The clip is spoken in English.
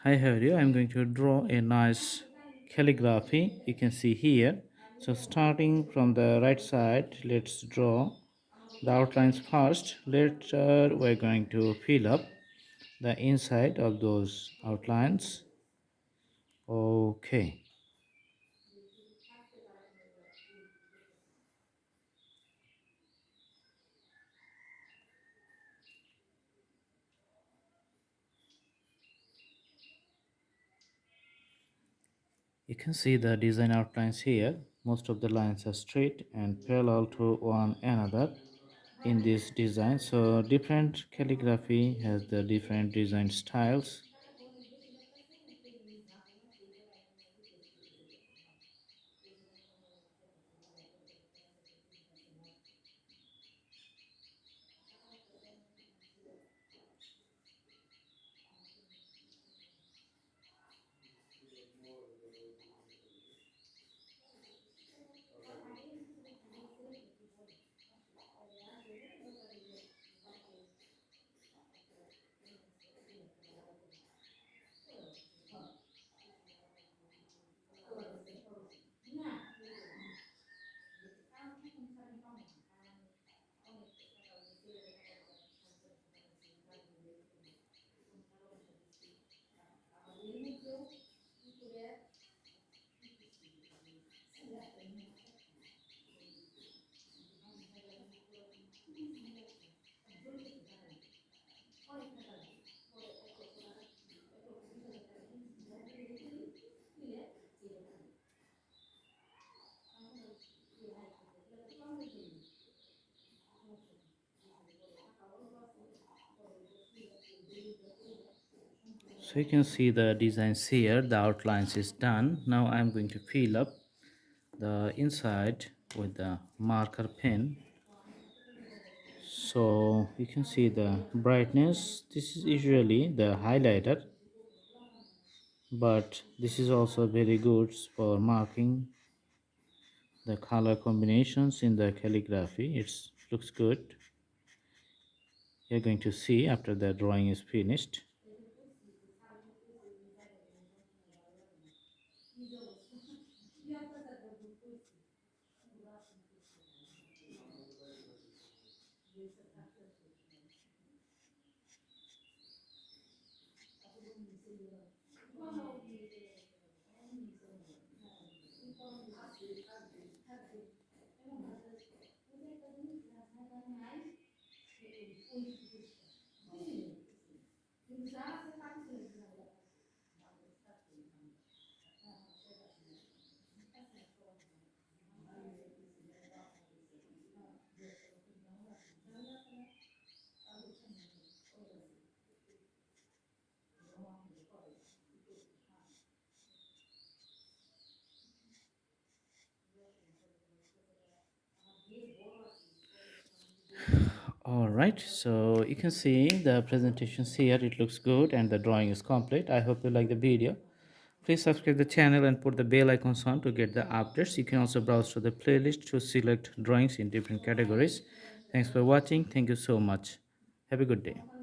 Hi, how are you? I'm going to draw a nice calligraphy. You can see here. So, starting from the right side, let's draw the outlines first. Later, we're going to fill up the inside of those outlines. Okay. You can see the design outlines here. Most of the lines are straight and parallel to one another in this design. So different calligraphy has the different design styles. So you can see the designs here, the outlines is done. Now I'm going to fill up the inside with the marker pen. So you can see the brightness. This is usually the highlighter, but this is also very good for marking the color combinations in the calligraphy. It looks good. You're going to see after the drawing is finished. All right, so you can see the presentations here. It looks good and the drawing is complete. I hope you like the video. Please subscribe the channel and put the bell icons on to get the updates. You can also browse to the playlist to select drawings in different categories. Thanks for watching. Thank you so much. Have a good day.